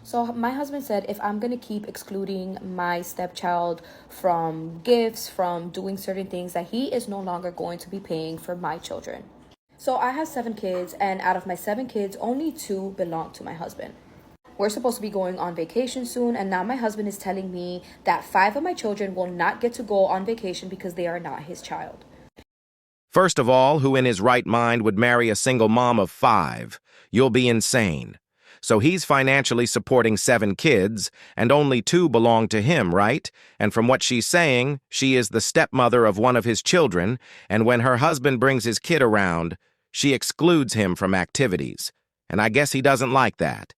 So my husband said if I'm going to keep excluding my stepchild from gifts, from doing certain things, that he is no longer going to be paying for my children. So I have 7 kids, and out of my 7 kids, only 2 belong to my husband. We're supposed to be going on vacation soon, and now my husband is telling me that 5 of my children will not get to go on vacation because they are not his child. First of all, who in his right mind would marry a single mom of 5? You'll be insane. So he's financially supporting 7 kids, and only 2 belong to him, right? And from what she's saying, she is the stepmother of one of his children, and when her husband brings his kid around, she excludes him from activities. And I guess he doesn't like that.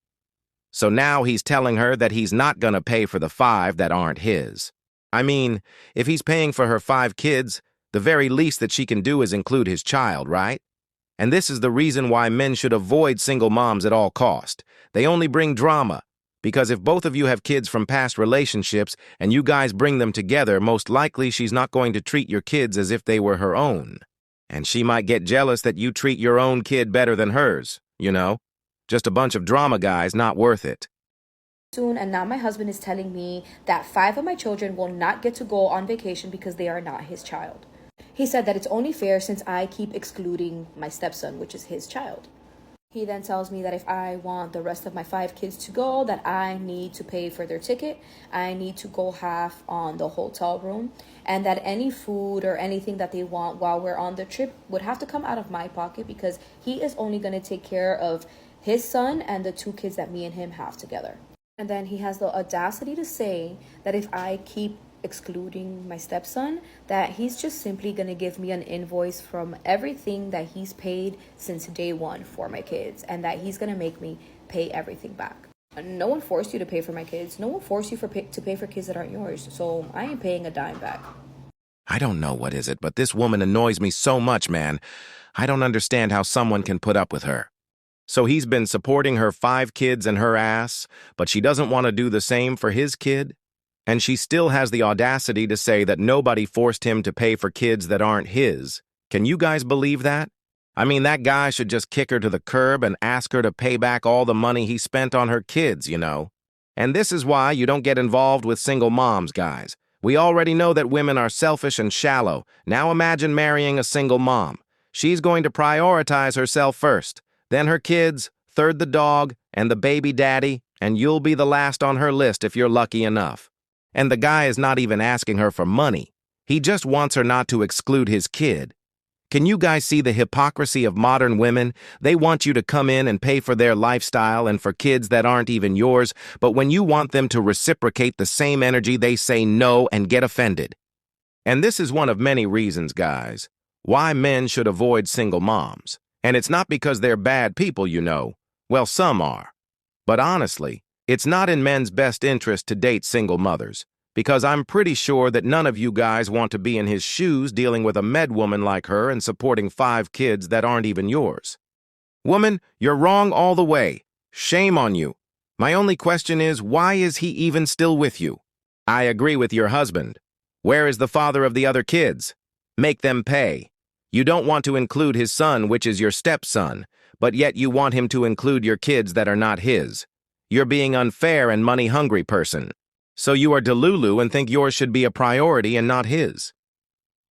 So now he's telling her that he's not gonna pay for the 5 that aren't his. I mean, if he's paying for her 5 kids, the very least that she can do is include his child, right? And this is the reason why men should avoid single moms at all cost. They only bring drama. Because if both of you have kids from past relationships and you guys bring them together, most likely she's not going to treat your kids as if they were her own. And she might get jealous that you treat your own kid better than hers, you know? Just a bunch of drama guys, not worth it. Soon, and now my husband is telling me that 5 of my children will not get to go on vacation because they are not his child. He said that it's only fair since I keep excluding my stepson, which is his child. He then tells me that if I want the rest of my 5 kids to go, that I need to pay for their ticket, I need to go half on the hotel room, and that any food or anything that they want while we're on the trip would have to come out of my pocket because he is only going to take care of his son and the 2 kids that me and him have together. And then he has the audacity to say that if I keep excluding my stepson, that he's just simply going to give me an invoice from everything that he's paid since day one for my kids, and that he's going to make me pay everything back. No one forced you to pay for my kids. No one forced you to pay for kids that aren't yours. So I ain't paying a dime back. I don't know what is it, but this woman annoys me so much, man. I don't understand how someone can put up with her. So he's been supporting her 5 kids and her ass, but she doesn't want to do the same for his kid? And she still has the audacity to say that nobody forced him to pay for kids that aren't his. Can you guys believe that? I mean, that guy should just kick her to the curb and ask her to pay back all the money he spent on her kids, you know? And this is why you don't get involved with single moms, guys. We already know that women are selfish and shallow. Now imagine marrying a single mom. She's going to prioritize herself first, then her kids, third the dog, and the baby daddy, and you'll be the last on her list if you're lucky enough. And the guy is not even asking her for money. He just wants her not to exclude his kid. Can you guys see the hypocrisy of modern women? They want you to come in and pay for their lifestyle and for kids that aren't even yours, but when you want them to reciprocate the same energy, they say no and get offended. And this is one of many reasons, guys, why men should avoid single moms. And it's not because they're bad people, you know. Well, some are. But honestly, it's not in men's best interest to date single mothers, because I'm pretty sure that none of you guys want to be in his shoes dealing with a med woman like her and supporting 5 kids that aren't even yours. Woman, you're wrong all the way. Shame on you. My only question is, why is he even still with you? I agree with your husband. Where is the father of the other kids? Make them pay. You don't want to include his son, which is your stepson, but yet you want him to include your kids that are not his. You're being unfair and money-hungry person. So you are delulu and think yours should be a priority and not his.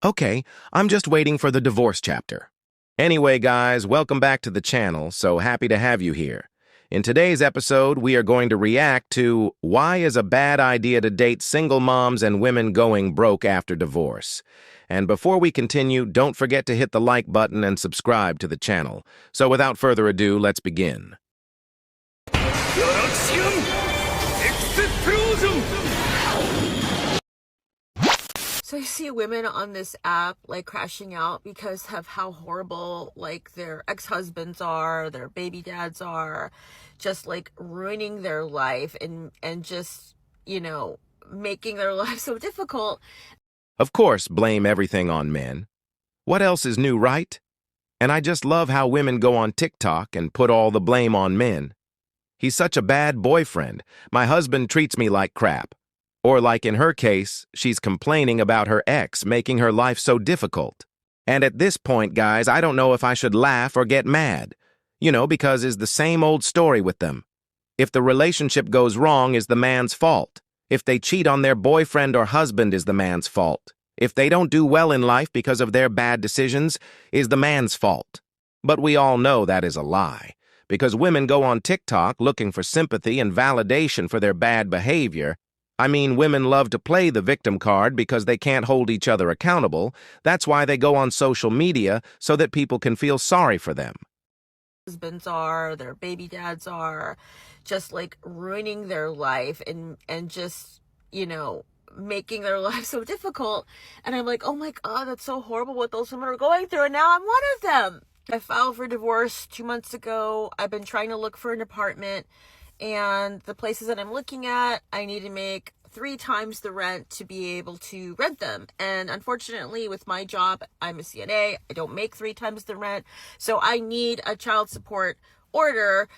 Okay, I'm just waiting for the divorce chapter. Anyway, guys, welcome back to the channel, so happy to have you here. In today's episode, we are going to react to why is a bad idea to date single moms and women going broke after divorce. And before we continue, don't forget to hit the like button and subscribe to the channel. So without further ado, let's begin. So I see women on this app like crashing out because of how horrible like their ex-husbands are, their baby dads are, just like ruining their life and just, you know, making their life so difficult. Of course, blame everything on men. What else is new, right? And I just love how women go on TikTok and put all the blame on men. He's such a bad boyfriend. My husband treats me like crap. Or like in her case, she's complaining about her ex making her life so difficult. And at this point, guys, I don't know if I should laugh or get mad. You know, because it's the same old story with them. If the relationship goes wrong, is the man's fault. If they cheat on their boyfriend or husband, is the man's fault. If they don't do well in life because of their bad decisions, is the man's fault. But we all know that is a lie, because women go on TikTok looking for sympathy and validation for their bad behavior. I mean, women love to play the victim card because they can't hold each other accountable. That's why they go on social media, so that people can feel sorry for them. Husbands are, their baby dads are, just like ruining their life and just, making their life so difficult. And I'm like, oh my God, that's so horrible what those women are going through. And now I'm one of them. I filed for divorce 2 months ago. I've been trying to look for an apartment, and the places that I'm looking at, I need to make 3 times the rent to be able to rent them. And unfortunately, with my job, I'm a CNA. I don't make 3 times the rent. So I need a child support order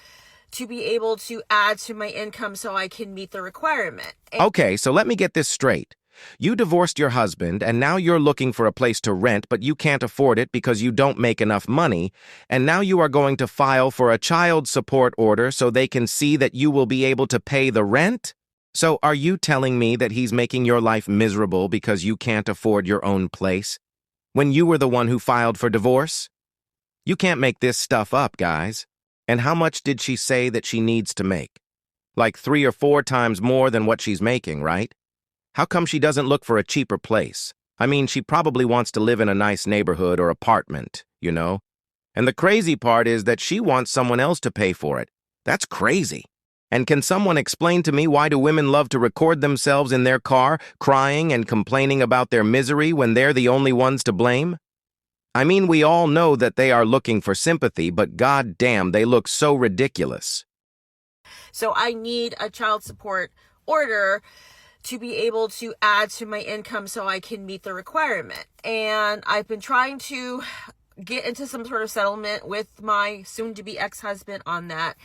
to be able to add to my income so I can meet the requirement. Okay, so let me get this straight. You divorced your husband, and now you're looking for a place to rent, but you can't afford it because you don't make enough money, and now you are going to file for a child support order so they can see that you will be able to pay the rent? So are you telling me that he's making your life miserable because you can't afford your own place, when you were the one who filed for divorce? You can't make this stuff up, guys. And how much did she say that she needs to make? Like 3 or 4 times more than what she's making, right? How come she doesn't look for a cheaper place? I mean, she probably wants to live in a nice neighborhood or apartment, And the crazy part is that she wants someone else to pay for it. That's crazy. And can someone explain to me, why do women love to record themselves in their car, crying and complaining about their misery when they're the only ones to blame? I mean, we all know that they are looking for sympathy, but goddamn, they look so ridiculous. So I need a child support order to be able to add to my income so I can meet the requirement. And I've been trying to get into some sort of settlement with my soon-to-be ex-husband on that.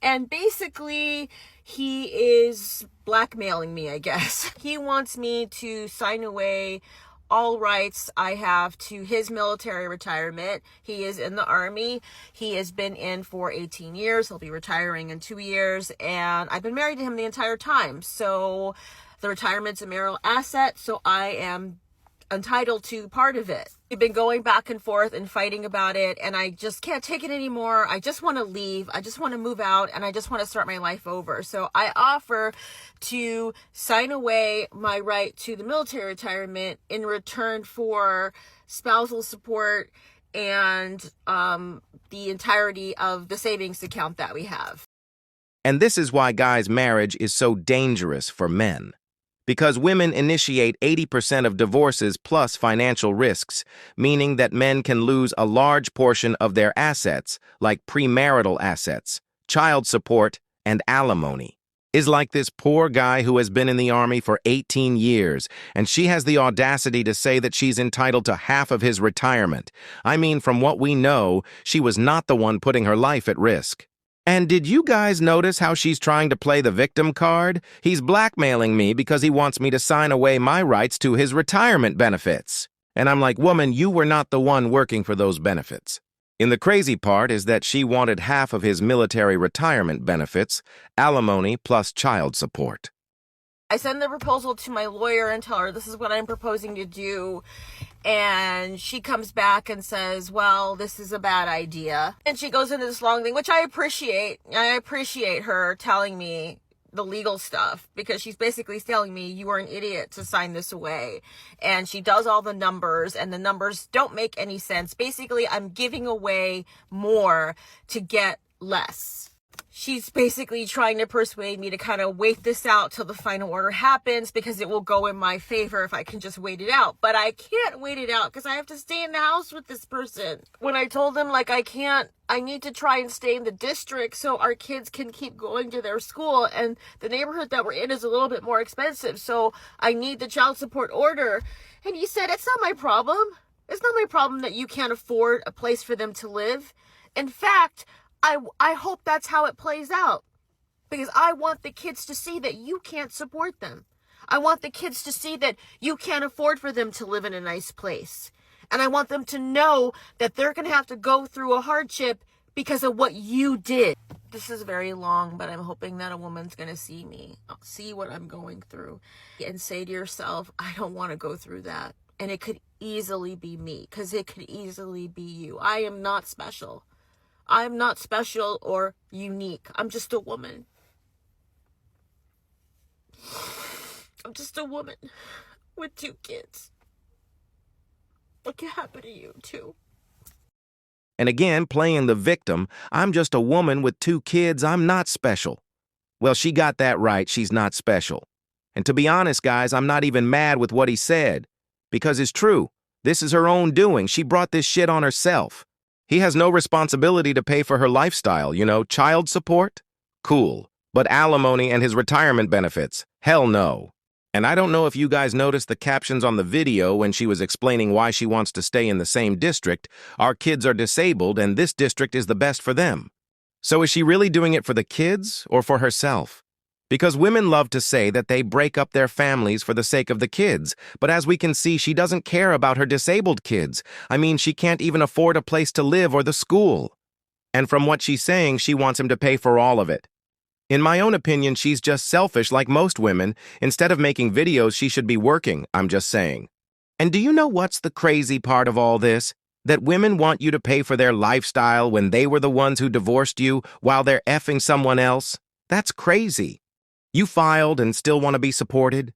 And basically, he is blackmailing me, I guess. He wants me to sign away all rights I have to his military retirement. He is in the Army. He has been in for 18 years. He'll be retiring in 2 years. And I've been married to him the entire time. So the retirement's a marital asset, so I am entitled to part of it. We've been going back and forth and fighting about it, and I just can't take it anymore. I just want to leave. I just want to move out, and I just want to start my life over. So I offer to sign away my right to the military retirement in return for spousal support and the entirety of the savings account that we have. And this is why, guys, marriage is so dangerous for men. Because women initiate 80% of divorces plus financial risks, meaning that men can lose a large portion of their assets, like premarital assets, child support, and alimony. Is like this poor guy who has been in the Army for 18 years, and she has the audacity to say that she's entitled to half of his retirement. I mean, from what we know, she was not the one putting her life at risk. And did you guys notice how she's trying to play the victim card? He's blackmailing me because he wants me to sign away my rights to his retirement benefits. And I'm like, woman, you were not the one working for those benefits. And the crazy part is that she wanted half of his military retirement benefits, alimony plus child support. I send the proposal to my lawyer and tell her this is what I'm proposing to do. And she comes back and says, well, this is a bad idea. And she goes into this long thing, which I appreciate. I appreciate her telling me the legal stuff, because she's basically telling me you are an idiot to sign this away. And she does all the numbers, and the numbers don't make any sense. Basically, I'm giving away more to get less. She's basically trying to persuade me to kind of wait this out till the final order happens, because it will go in my favor if I can just wait it out. But I can't wait it out because I have to stay in the house with this person. When I told them, I need to try and stay in the district so our kids can keep going to their school, and the neighborhood that we're in is a little bit more expensive, so I need the child support order. And he said, it's not my problem. It's not my problem that you can't afford a place for them to live. In fact, I hope that's how it plays out, because I want the kids to see that you can't support them. I want the kids to see that you can't afford for them to live in a nice place. And I want them to know that they're going to have to go through a hardship because of what you did. This is very long, but I'm hoping that a woman's gonna see me, see what I'm going through, and say to yourself, I don't want to go through that. And it could easily be me, because it could easily be you. I am not special. I'm not special or unique. I'm just a woman. I'm just a woman with 2 kids. What could happen to you too? And again, playing the victim, I'm just a woman with 2 kids, I'm not special. Well, she got that right, she's not special. And to be honest, guys, I'm not even mad with what he said. Because it's true. This is her own doing. She brought this shit on herself. He has no responsibility to pay for her lifestyle, you know, child support? Cool. But alimony and his retirement benefits? Hell no. And I don't know if you guys noticed the captions on the video when she was explaining why she wants to stay in the same district. Our kids are disabled and this district is the best for them. So is she really doing it for the kids or for herself? Because women love to say that they break up their families for the sake of the kids, but as we can see, she doesn't care about her disabled kids. I mean, she can't even afford a place to live or the school. And from what she's saying, she wants him to pay for all of it. In my own opinion, she's just selfish like most women. Instead of making videos, she should be working, I'm just saying. And do you know what's the crazy part of all this? That women want you to pay for their lifestyle when they were the ones who divorced you while they're effing someone else? That's crazy. You filed and still want to be supported?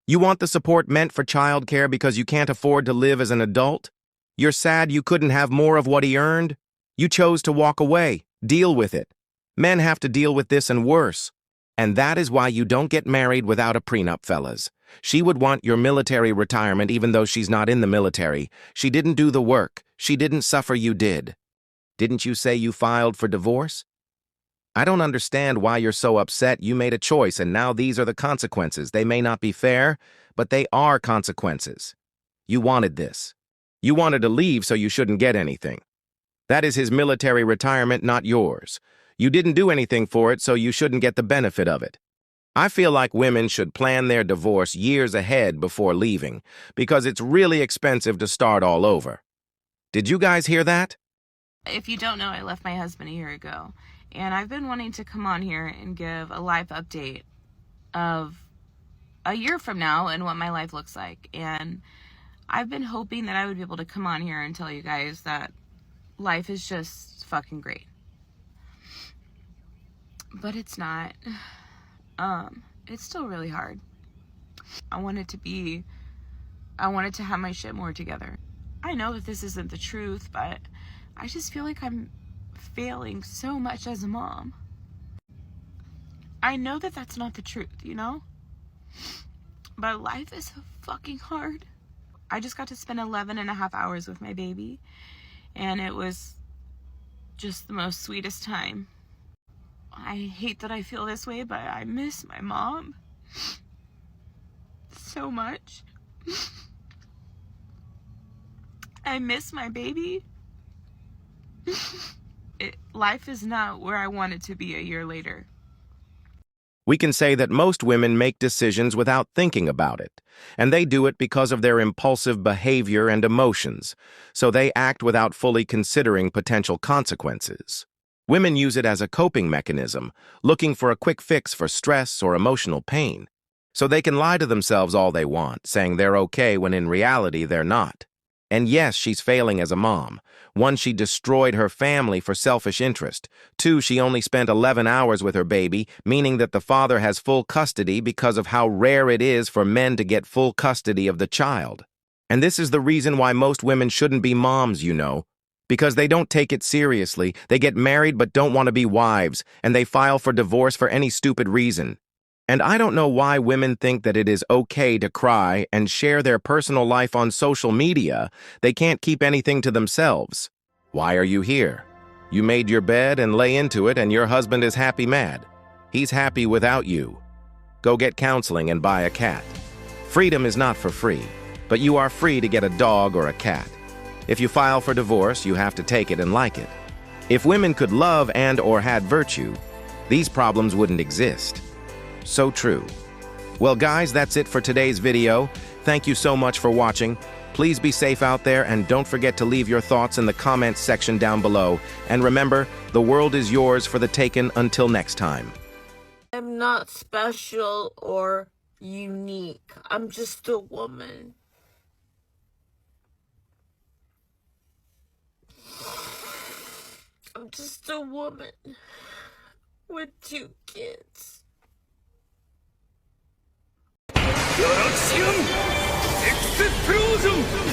You want the support meant for childcare because you can't afford to live as an adult? You're sad you couldn't have more of what he earned? You chose to walk away. Deal with it. Men have to deal with this and worse. And that is why you don't get married without a prenup, fellas. She would want your military retirement even though she's not in the military. She didn't do the work. She didn't suffer, you did. Didn't you say you filed for divorce? I don't understand why you're so upset. You made a choice and now these are the consequences. They may not be fair, but they are consequences. You wanted this. You wanted to leave so you shouldn't get anything. That is his military retirement, not yours. You didn't do anything for it, so you shouldn't get the benefit of it. I feel like women should plan their divorce years ahead before leaving, because it's really expensive to start all over. Did you guys hear that? If you don't know, I left my husband a year ago, and I've been wanting to come on here and give a life update of a year from now and what my life looks like. And I've been hoping that I would be able to come on here and tell you guys that life is just fucking great. But it's not. It's still really hard. I wanted to have my shit more together. I know that this isn't the truth, but I just feel like I'm failing so much as a mom. I know that that's not the truth, you know? But life is so fucking hard. I just got to spend 11.5 hours with my baby, and it was just the most sweetest time. I hate that I feel this way, but I miss my mom so much. I miss my baby. Life is not where I want it to be a year later. We can say that most women make decisions without thinking about it, and they do it because of their impulsive behavior and emotions, so they act without fully considering potential consequences. Women use it as a coping mechanism, looking for a quick fix for stress or emotional pain, so they can lie to themselves all they want, saying they're okay when in reality they're not. And yes, she's failing as a mom. 1, she destroyed her family for selfish interest. 2, she only spent 11 hours with her baby, meaning that the father has full custody because of how rare it is for men to get full custody of the child. And this is the reason why most women shouldn't be moms, you know. Because they don't take it seriously, they get married but don't want to be wives, and they file for divorce for any stupid reason. And I don't know why women think that it is okay to cry and share their personal life on social media. They can't keep anything to themselves. Why are you here? You made your bed and lay into it, and your husband is happy mad. He's happy without you. Go get counseling and buy a cat. Freedom is not for free, but you are free to get a dog or a cat. If you file for divorce, you have to take it and like it. If women could love and or had virtue, these problems wouldn't exist. So true. Well, guys, that's it for today's video. Thank you so much for watching. Please be safe out there, and don't forget to leave your thoughts in the comments section down below. And remember, the world is yours for the taking. Until next time. I'm not special or unique. I'm just a woman. I'm just a woman with 2 kids. Galaxian Explosion!